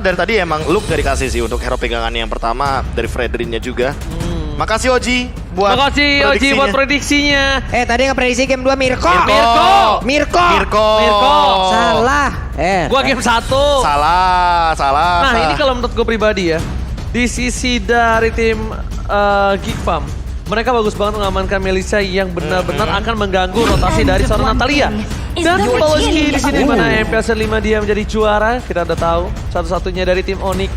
Dari tadi emang look gak dikasih sih untuk hero pegangan yang pertama dari Fredrinnya juga. Makasih Oji buat Makasih Oji buat prediksinya. Tadi ngeprediksi game 2 Mirko. Mirko. Salah. Gua game 1. Salah. Nah ini kalau menurut gue pribadi ya, di sisi dari tim Geek Farm, mereka bagus banget mengamankan Melissa yang benar-benar akan mengganggu rotasi dari seorang Natalia. Dan Baloski di sini mana MPL 5 dia menjadi juara, kita udah tahu satu-satunya dari tim Onyx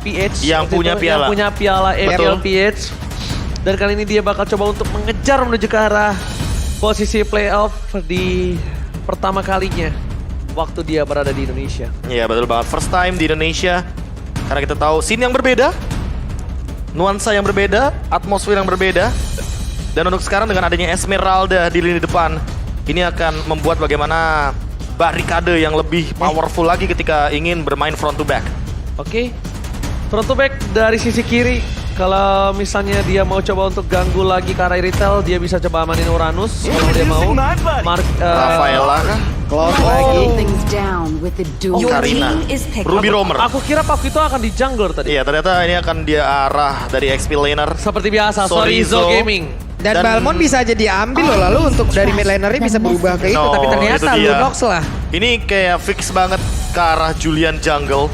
PH yang punya piala. Yang punya piala MPL PH. Dan kali ini dia bakal coba untuk mengejar menuju ke arah posisi playoff di pertama kalinya waktu dia berada di Indonesia. Iya betul banget, first time di Indonesia. Karena kita tahu scene yang berbeda, nuansa yang berbeda, atmosfer yang berbeda. Dan untuk sekarang dengan adanya Esmeralda di lini depan, ini akan membuat bagaimana barikade yang lebih powerful lagi ketika ingin bermain front to back. Oke, front to back dari sisi kiri. Kalau misalnya dia mau coba untuk ganggu lagi ke arah retail, dia bisa coba amanin Uranus kalau dia mau. Rafaela kah? Close lagi. Karina, Ruby Romer. Aku kira Pakuito akan di jungler tadi. Iya ternyata ini akan dia arah dari XP laner. Seperti biasa, Sorizo Gaming. Dan Balmond bisa jadi ambil loh, lalu untuk dari mid lanernya bisa berubah ke itu, tapi ternyata itu dia. Lunox lah. Ini kayak fix banget ke arah Julian jungle.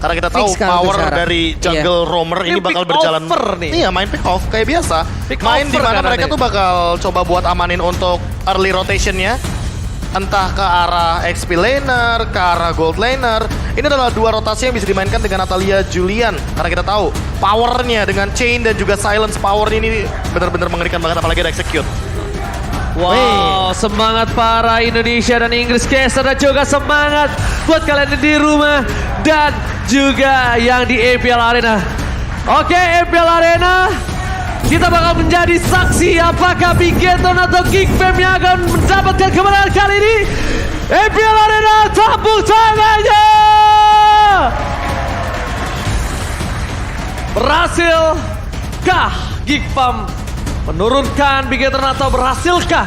Karena kita tahu Fix kan power untuk dari jungle roamer ini bakal pick berjalan. over nih. Iya, main pick off kayak biasa. Main di mana mereka tuh bakal coba buat amanin untuk early rotationnya. Entah ke arah XP laner, ke arah gold laner. Ini adalah dua rotasi yang bisa dimainkan dengan Natalia Julian. Karena kita tahu powernya dengan chain dan juga silence power ini benar-benar mengerikan banget apalagi ada execute. Wow, semangat para Indonesia dan Inggris caster dan juga semangat buat kalian di rumah dan juga yang di EPL Arena. Oke, EPL Arena, kita bakal menjadi saksi apakah Bigetron atau Geek Fam yang akan mendapatkan kemenangan kali ini. EPL Arena, tepuk tangannya! Berhasilkah Geek Fam menurunkan Bigetron atau berhasilkah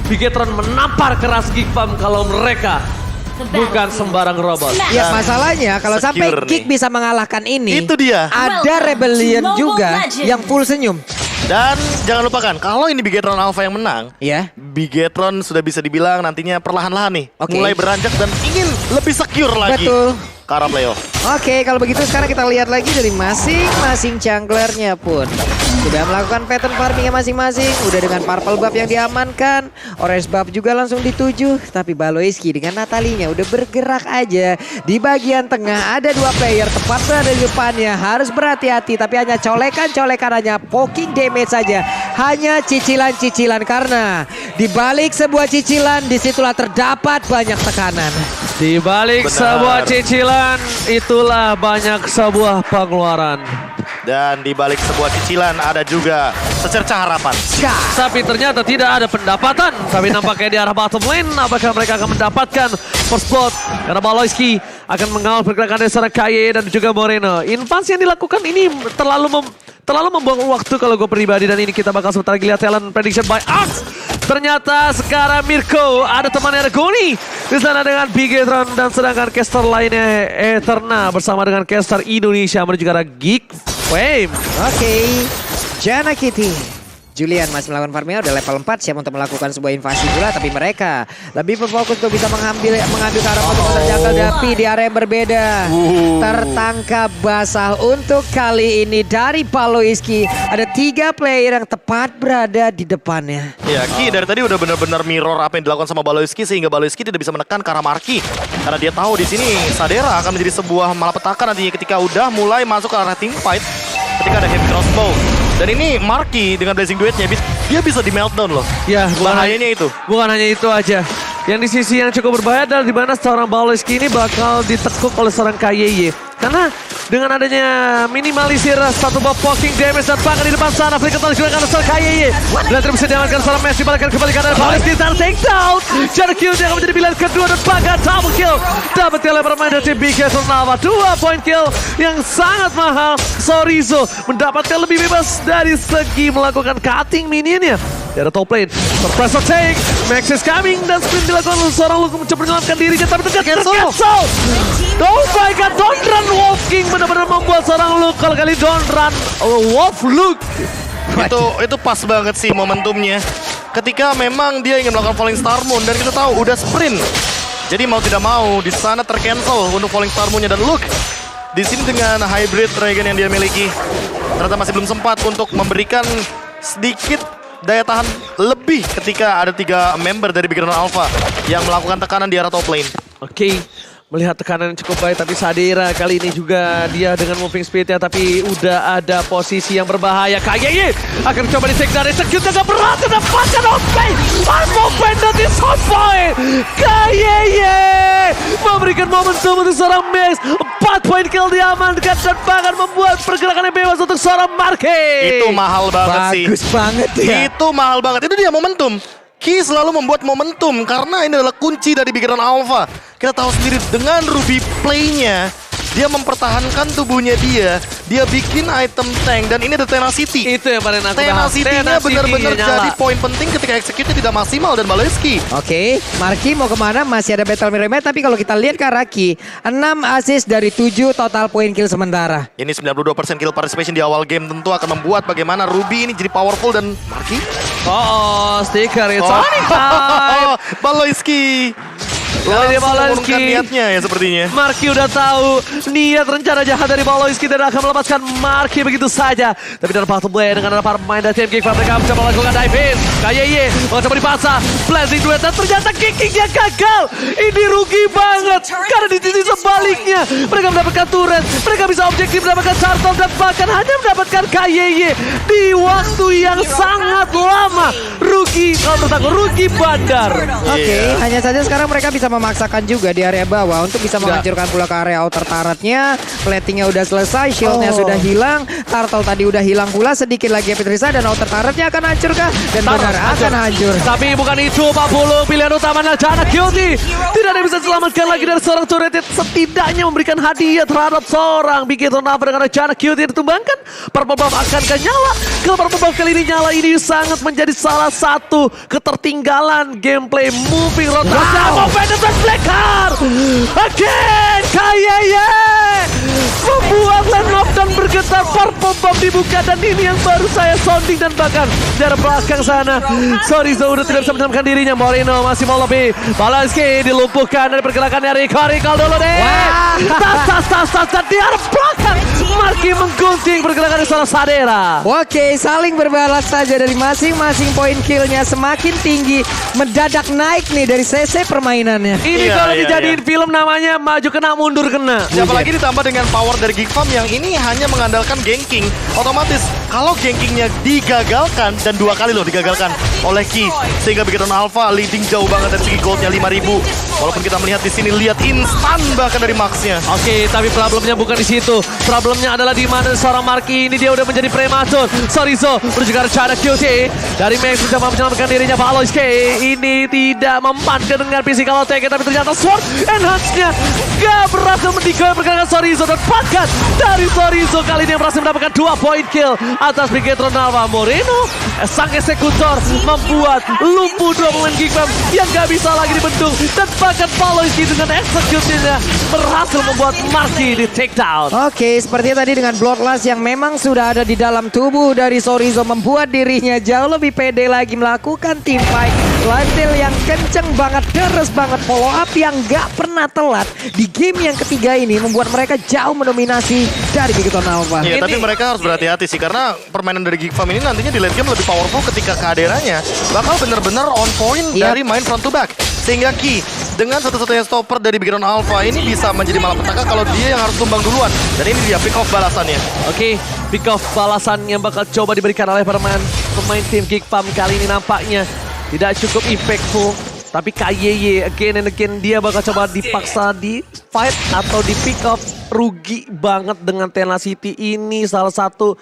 Bigetron menampar keras Geek Farm kalau mereka bukan sembarang robot? Ya masalahnya kalau sampai secure Geek nih. bisa mengalahkan ini, Itu dia. ada Rebellion juga yang full senyum. Dan jangan lupakan, kalau ini Bigetron Alpha yang menang, Ya. Bigetron sudah bisa dibilang nantinya perlahan-lahan nih Oke. mulai beranjak dan ingin lebih secure lagi Betul. ke arah playoff. Oke, kalau begitu sekarang kita lihat lagi dari masing-masing junglernya pun sudah melakukan pattern farmingnya masing-masing. Udah dengan purple buff yang diamankan, orange buff juga langsung dituju. Tapi Baloiski dengan Natalinya udah bergerak aja. Di bagian tengah ada dua player tepat berada di depannya. Harus berhati-hati tapi hanya colekan-colekan, hanya poking damage saja. Hanya cicilan-cicilan karena di balik sebuah cicilan disitulah terdapat banyak tekanan. Di balik Benar. sebuah cicilan, itulah banyak sebuah pengeluaran. Dan di balik sebuah cicilan ada juga secercah harapan. Tapi ternyata tidak ada pendapatan. Tapi nampaknya di arah bottom lane, apakah mereka akan mendapatkan first blood? Karena Baloiski akan mengawal pergerakan dari seorang Kaye dan juga Moreno. Invasi yang dilakukan ini terlalu membuang waktu kalau gue pribadi. Dan ini kita bakal sebentar lagi lihat talent prediction by Axe. Ternyata sekarang Mirko ada temannya Regoni di sana dengan Bigetron dan sedangkan caster lainnya Eterna bersama dengan caster Indonesia menuju ke arah Geek Fame. Oke, Jana Kitty. Julian masih melakukan farmnya, udah level 4 siap untuk melakukan sebuah invasi pula. Tapi mereka lebih berfokus untuk bisa mengambil ke arah pos-pos jungle tapi di area yang berbeda. Tertangkap basah untuk kali ini dari Baloiski. Ada 3 player yang tepat berada di depannya. Ya, Ki dari tadi udah benar-benar mirror apa yang dilakukan sama Baloiski sehingga Baloiski tidak bisa menekan ke arah Marki. Karena dia tahu di sini Sadera akan menjadi sebuah malapetaka nantinya ketika udah mulai masuk ke arah team fight. Ketika ada heavy crossbow. Dan ini Marki dengan Blazing Duetnya dia bisa di meltdown loh. Ya, bahayanya itu. Bukan hanya itu aja. Yang di sisi yang cukup berbahaya adalah di mana seorang Baloiski ini bakal ditekuk oleh seorang KYY. Karena dengan adanya minimalisir satu buff poking damage dan bahkan di depan sana flicker tadi juga karena seorang KYY. Dan terus bisa diamankan seorang Messi balikan kembali karena Baloiski dan take down. Jarak kill yang akan menjadi pilihan kedua dan bahkan double kill. Dapat oleh pemain dari tim Bigetron Alpha. 2 point kill yang sangat mahal. Sorizo mendapatkan lebih bebas dari segi melakukan cutting minionnya. Di ada top lane, surprise take, Max is coming dan sprint dilakukan oleh seorang Luke mencoba menyelamatkan dirinya tapi ternyata cancel. Oh my god, Don't Run Wolf King benar-benar membuat seorang Luke kali Don't Run Wolf Luke. Itu pas banget sih momentumnya. Ketika memang dia ingin melakukan Falling Star Moon dan kita tahu udah sprint. Jadi mau tidak mau di sana tercancel untuk Falling Star Moon-nya dan Luke. Di sini dengan hybrid Dragon yang dia miliki, ternyata masih belum sempat untuk memberikan sedikit daya tahan lebih ketika ada 3 member dari Big Run Alpha yang melakukan tekanan di arah top lane. Oke, melihat tekanan yang cukup baik, tapi Sadira kali ini juga dia dengan moving speed-nya, tapi udah ada posisi yang berbahaya. KYY akan coba di-take dan execute agak berat, mendapatkan outplay. Armo Bandit di softpoint. KYY memberikan momentum untuk seorang Max. 4 poin kill diamankan dan bahkan membuat pergerakannya bebas untuk seorang Marquez. Itu mahal banget sih. Bagus banget ya. Itu mahal banget. Itu dia momentum. Ki selalu membuat momentum karena ini adalah kunci dari Big Run Alpha. Kita tahu sendiri dengan Ruby play-nya, dia mempertahankan tubuhnya dia bikin item tank dan ini ada Tenacity. Itu yang paling aku bahas. Tenacity-nya benar-benar nyala. jadi poin penting ketika execute-nya tidak maksimal dan Baleski. Oke, Marki mau kemana? Masih ada battle mirror match, tapi kalau kita lihat ke Araki, 6 assist dari 7 total poin kill sementara. Ini 92% kill participation di awal game tentu akan membuat bagaimana Ruby ini jadi powerful dan Marki. Sticker it's Sonic time. Baleski. Kali dia Langsung Baleski. mengumumkan niatnya ya sepertinya. Marki udah tahu niat rencana jahat dari Baloiski dan akan melepaskan Marki begitu saja. Tapi dalam part play dengan para pemain dari tim Geek Farm, mereka mencoba melakukan dive-in. KYY mencoba dipaksa. Blazing duet dan ternyata kickingnya gagal. Ini rugi banget. Karena di sisi sebaliknya mereka mendapatkan turret. Mereka bisa objektif mendapatkan turtle dan bahkan hanya mendapatkan KYY di waktu yang sangat lama. Rugi, kalau menurut aku rugi bandar. Oke, hanya saja sekarang mereka bisa memaksakan juga di area bawah untuk bisa menghancurkan pula ke area outer turretnya. Platingnya udah selesai, shieldnya sudah hilang, turtle tadi udah hilang pula, sedikit lagi Petrisa dan outer turretnya akan hancur kah? Dan benar akan hancur. Tapi bukan itu 40 pilihan utama Najana Cutie. Tidak ada yang bisa selamatkan lagi dari seorang turret. Setidaknya memberikan hadiah terhadap seorang Big Hit Nava dengan Najana Cutie ditumbangkan. Purple Buff akan nyala. Kalau Purple Buff kali ini nyala, ini sangat menjadi salah satu ketertinggalan gameplay moving rotasi. Blackheart again, KYY membuat lane lockdown bergetar. Purple Bomb dibuka dan ini yang baru saya sounding dan bahkan dari belakang sana Sorizo udah tidak bisa menyelamatkan dirinya. Moreno masih mau lebih. Baleski dilumpuhkan dari pergerakannya Rico dulu deh. Tas dan di arah belakang Marki menggunting pergerakan di sana Sadera. Oke, saling berbalas saja dari masing-masing poin killnya semakin tinggi, mendadak naik nih dari CC permainannya. Ini Iya, kalau iya, dijadiin film namanya maju kena mundur kena. Ya, apalagi ditambah dengan power dari Geek Farm yang ini hanya mengandalkan ganking. Otomatis kalau gankingnya digagalkan dan 2 kali loh digagalkan oleh Ki, sehingga Big Run Alpha leading jauh banget dari segi goldnya 5.000. Walaupun kita melihat di sini lihat instan bahkan dari Max-nya. Oke, tapi problemnya bukan di situ. Problemnya adalah di mana seorang Marki ini dia udah menjadi prematur. Sorizo menuju ke arah QT. Dari Max mencoba menyelamatkan dirinya. Baloiski ini tidak mempan dengan physical attack, tapi ternyata sword enhance-nya gak berhasil mendikoy pergerakan Sorizo dan bahkan dari Sorizo kali ini berhasil mendapatkan 2 poin kill atas Big Hit Nava. Moreno sang eksekutor membuat lumpuh 2 pemain Geek Farm yang gak bisa lagi dibendung dan bahkan Baloiski dengan eksekusinya berhasil membuat Marki di take down. Oke, sepertinya tadi dengan Bloodlust yang memang sudah ada di dalam tubuh dari Sorizo membuat dirinya jauh lebih pede lagi melakukan team fight. Lifesteal yang kenceng banget, deres banget, follow up yang gak pernah telat di game yang ketiga ini membuat mereka jauh mendominasi dari Big Hit Nava. Iya, tapi mereka harus berhati-hati sih karena permainan dari Geek Farm ini nantinya di late game lebih powerful ketika kehadirannya bakal benar-benar on point dari main front to back. Sehingga Ki dengan satu-satunya stopper dari Big Run Alpha ini bisa menjadi malapetaka kalau dia yang harus tumbang duluan. Dan ini dia pick off balasannya. Oke, pick off balasan yang bakal coba diberikan oleh pemain tim Geek Farm kali ini nampaknya tidak cukup impactful. Tapi KYY again and again dia bakal coba dipaksa di fight atau di pick off. Rugi banget dengan Tenacity ini salah satu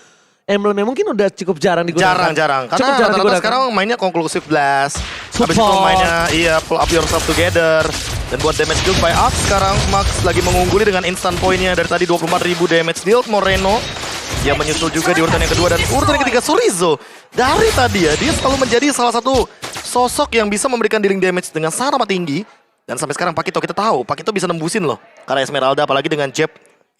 emblemnya mungkin udah cukup jarang digunakan. Jarang. Karena Cukup jarang rata-rata digunakan. sekarang mainnya conclusive blast. Habis itu Support. mainnya pull up yourself together. Dan buat damage deal by Axe sekarang Max lagi mengungguli dengan instant poinnya dari tadi 24.000 damage deal. Moreno yang menyusul juga di urutan yang kedua dan urutan yang ketiga Sorizo. Dari tadi ya dia selalu menjadi salah satu sosok yang bisa memberikan dealing damage dengan sangat amat tinggi. Dan sampai sekarang Pakito kita tahu Pakito bisa nembusin loh. Karena Esmeralda apalagi dengan Jeb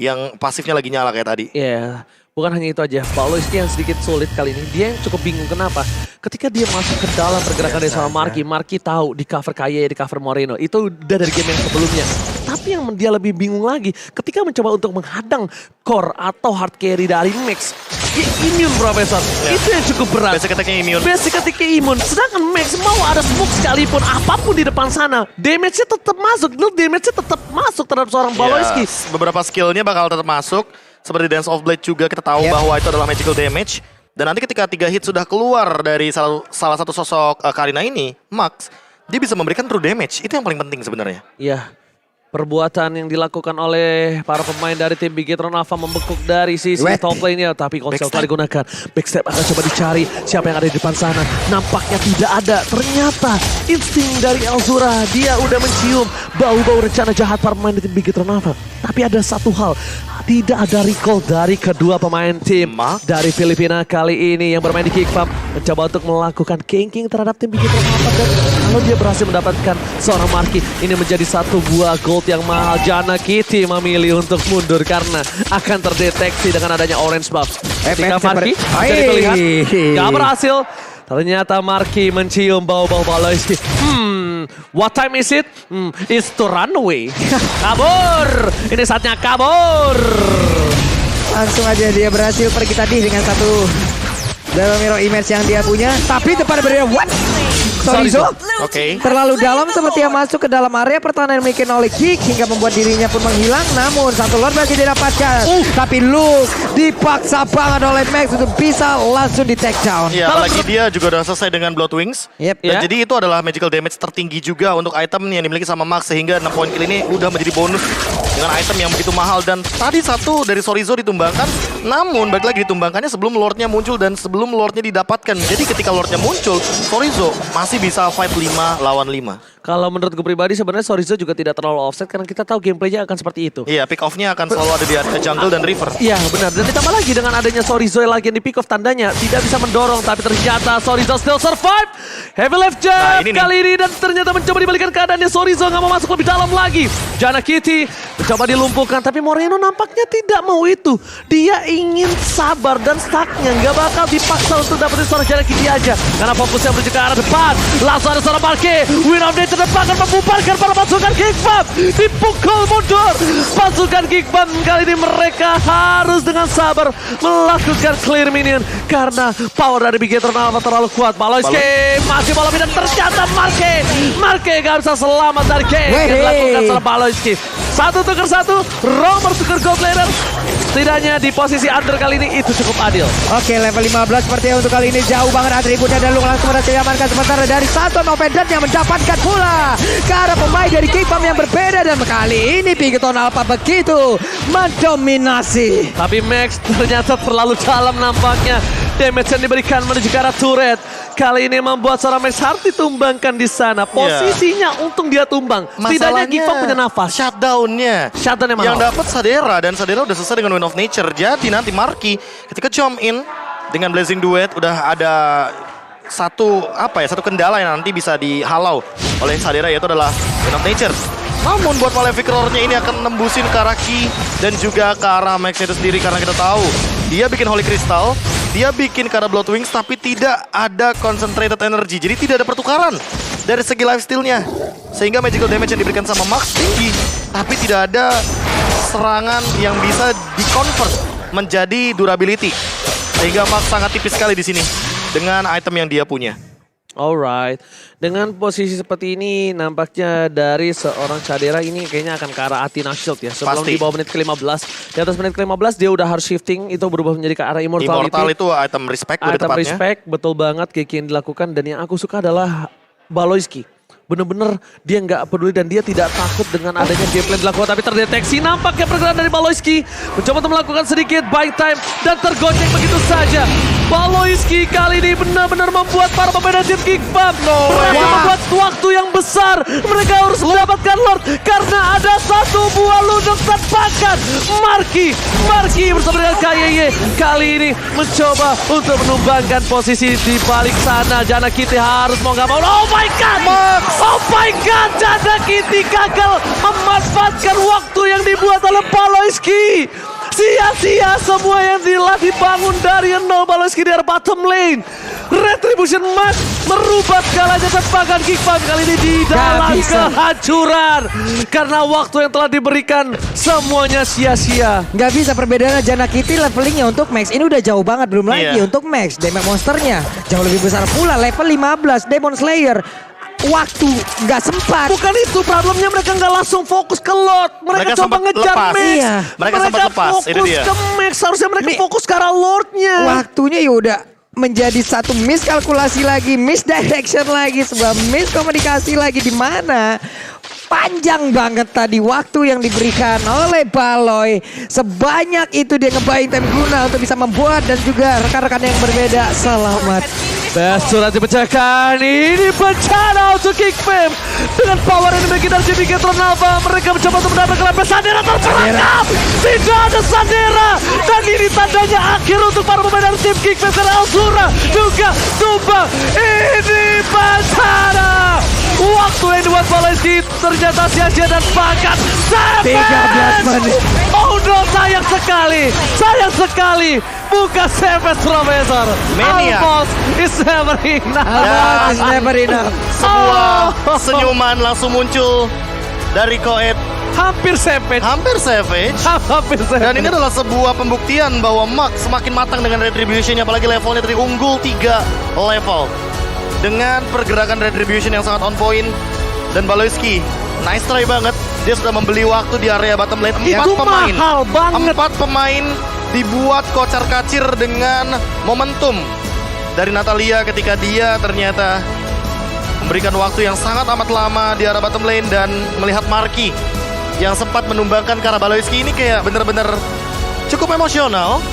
yang pasifnya lagi nyala kayak tadi. Iya, bukan hanya itu aja. Pauloski yang sedikit sulit kali ini. Dia yang cukup bingung kenapa. Ketika dia masuk ke dalam pergerakan dari seorang Marky, Marky tahu di cover Kaye, di cover Moreno. Itu udah dari game yang sebelumnya. Tapi yang dia lebih bingung lagi, ketika mencoba untuk menghadang core atau hard carry dari Max, dia immune Profesor. Itu yang cukup berat. Basic attack-nya immune. Basic ketika imun. Sedangkan Max mau ada smoke sekalipun, apapun di depan sana, damage-nya tetap masuk. Damage-nya tetap masuk terhadap seorang Pauloski. Beberapa skillnya bakal tetap masuk. Seperti Dance of Blade juga kita tahu bahwa itu adalah magical damage. Dan nanti ketika 3 hit sudah keluar dari salah satu sosok Karina ini, Max, dia bisa memberikan true damage. Itu yang paling penting sebenarnya. Iya. Perbuatan yang dilakukan oleh para pemain dari tim Bigetron Alpha membekuk dari sisi top lane-nya. Tapi konsel telah digunakan. Backstep akan coba dicari siapa yang ada di depan sana. Nampaknya tidak ada. Ternyata insting dari Elzura. Dia udah mencium bau-bau rencana jahat para pemain di tim Bigetron Alpha. Tapi ada satu hal. Tidak ada recall dari kedua pemain tim dari Filipina kali ini yang bermain di Kickfam. Mencoba untuk melakukan ganking terhadap tim Bigetron Alpha. Dan kalau dia berhasil mendapatkan seorang Marky, ini menjadi satu buah gold yang mahal. Jana Kitty memilih untuk mundur karena akan terdeteksi dengan adanya orange buff. Ketika Marky jadi pilihan, gak berhasil. Ternyata Marky mencium bau-bau Pauloski. What time is it? It's to run away. Kabur. Ini saatnya kabur. Langsung aja dia berhasil pergi tadi dengan satu Double Mirror Image yang dia punya. Tapi depan berdiri what? Sorizo terlalu dalam seperti yang masuk ke dalam area pertahanan yang dimiliki oleh Geek hingga membuat dirinya pun menghilang. Namun satu Lord masih didapatkan. Tapi Luke dipaksa banget oleh Max untuk bisa langsung di take down. Iya, apalagi dia juga udah selesai dengan Blood Wings. Dan Ya. jadi itu adalah magical damage tertinggi juga untuk item yang dimiliki sama Max. Sehingga 6 poin kill ini udah menjadi bonus dengan item yang begitu mahal. Dan tadi satu dari Sorizo ditumbangkan. Namun balik lagi ditumbangkannya sebelum Lordnya muncul dan sebelum Lordnya didapatkan. Jadi ketika Lordnya muncul, Sorizo masih bisa fight 5 lawan 5. Kalau menurut gue pribadi sebenarnya Sorizo juga tidak terlalu offset karena kita tahu gameplaynya akan seperti itu. Iya, pick off-nya akan selalu ada di jungle dan river. Iya benar, dan ditambah lagi dengan adanya Sorizo lagi yang di pick off tandanya tidak bisa mendorong, tapi ternyata Sorizo still survive. Heavy left jab kali ini dan ternyata mencoba dibalikan keadaannya. Sorizo nggak mau masuk lebih dalam lagi. Jana Kitty mencoba dilumpuhkan, tapi Moreno nampaknya tidak mau itu. Dia ingin sabar dan stucknya nggak bakal dipaksa untuk dapetin seorang Jana Kitty aja. Karena fokusnya menuju ke arah depan. Langsung ada seorang Marky, win of nature depan akan membubarkan para pasukan Kickfam. Dipukul mundur. Pasukan Kickfam kali ini mereka harus dengan sabar melakukan clear minion. Karena power dari Bigetron Alpha terlalu kuat. Pauloski masih bola dan ternyata Marky gak bisa selamat dari game yang dilakukan oleh Pauloski. 1-1, Romer tukar gold laner. Setidaknya di posisi under kali ini itu cukup adil. Oke, level 15 sepertinya untuk kali ini jauh banget atributnya dan Luke langsung berhasil diamankan sementara dari satu Novedat yang mendapatkan pula ke arah pemain dari Kickfam yang berbeda dan kali ini Bigetron Alpha begitu mendominasi. Tapi Max ternyata terlalu dalam nampaknya. Damage yang diberikan menuju ke arah turret. Kali ini membuat seorang Max Hart ditumbangkan di sana. Posisinya untung dia tumbang. Setidaknya Kickfam punya nafas. Shutdown-nya mahal. yang dapat Sadera dan Sadera udah selesai dengan Win of Nature. Jadi nanti Marky ketika jump in dengan Blazing Duet udah ada satu kendala yang nanti bisa dihalau oleh Sadera, yaitu adalah Win of Nature. Namun buat Malefic Roar-nya ini akan nembusin ke arah Ki dan juga ke arah Max itu sendiri karena kita tahu dia bikin Holy Crystal, dia bikin ke arah Blood Wings tapi tidak ada concentrated energy. Jadi tidak ada pertukaran dari segi lifesteal-nya. Sehingga magical damage yang diberikan sama Max tinggi tapi tidak ada serangan yang bisa di-convert menjadi durability. Sehingga Max sangat tipis sekali di sini dengan item yang dia punya. Alright, dengan posisi seperti ini nampaknya dari seorang Sadera ini kayaknya akan ke arah Athena Shield ya. Sebelum di bawah menit ke-15, di atas menit ke-15 dia udah harus shifting, itu berubah menjadi ke arah Immortality. Immortal itu item respect lebih tepatnya. Item respect, betul banget kayak yang dilakukan dan yang aku suka adalah Pauloski. Bener-bener dia nggak peduli dan dia tidak takut dengan adanya gameplay dilakukan, tapi terdeteksi nampaknya pergerakan dari Pauloski. Mencoba untuk melakukan sedikit buy time dan tergoceng begitu saja. Baloiski kali ini benar-benar membuat para pemain tim Kickbam mereka membuat waktu yang besar. Mereka harus mendapatkan Lord karena ada satu buah ludok tepakan. Marki bersama dengan KYY kali ini mencoba untuk menumbangkan posisi di balik sana. Jana Kitty harus mau nggak mau. Oh my god, Jana Kitty gagal memanfaatkan waktu yang dibuat oleh Baloiski. Sia-sia semua yang dibangun dari nol. Baloiski di arah bottom lane. Retribution Max merubah skalanya tepakan Kickbam kali ini di dalam kehancuran. Karena waktu yang telah diberikan semuanya sia-sia. Nggak bisa perbedaannya Jana Kitty levelingnya untuk Max. Ini udah jauh banget, belum lagi untuk Max. Damage monsternya jauh lebih besar pula, level 15 Demon Slayer. Waktu nggak sempat. Bukan itu problemnya, mereka nggak langsung fokus ke Lord. Mereka coba ngejar lepas. Max. Iya. Mereka sempat lepas. Ini fokus dia. ke Max. Harusnya mereka fokus ke arah Lordnya. Waktunya ya udah menjadi satu miskalkulasi lagi, misdirection lagi, sebuah miskomunikasi lagi di mana panjang banget tadi waktu yang diberikan oleh Baloy. Sebanyak itu dia ngebayang time guna untuk bisa membuat dan juga rekan-rekan yang berbeda selamat. Best sudah dipecahkan. Ini bencana untuk Kickbam. Dengan power yang dimiliki dari Jimmy Nava, mereka mencoba untuk mendapatkan level Sandera terperangkap. Tidak ada Sandera. Dan ini tandanya akhir untuk para pemain dari tim Kickbam. Karena Azura juga tumbang. Ini bencana. Waktu yang dibuat Baloiski ternyata sia-sia dan bahkan 13 menit. Oh no, sayang sekali. Bukan Savage Professor. Mania. Almost is never enough. Almost is never enough. Sebuah senyuman langsung muncul dari Koet. Hampir Savage. Hampir savage. Dan ini adalah sebuah pembuktian bahwa Max semakin matang dengan Retribution, apalagi levelnya dari unggul 3 level. Dengan pergerakan Retribution yang sangat on point. Dan Baloiski, nice try banget. Dia sudah membeli waktu di area bottom lane. Itu mahal banget. 4 pemain dibuat kocar-kacir dengan momentum dari Natalia ketika dia ternyata memberikan waktu yang sangat amat lama di arah bottom lane dan melihat Marki yang sempat menumbangkan ke arah Baloiski. Ini kayak bener-bener cukup emosional.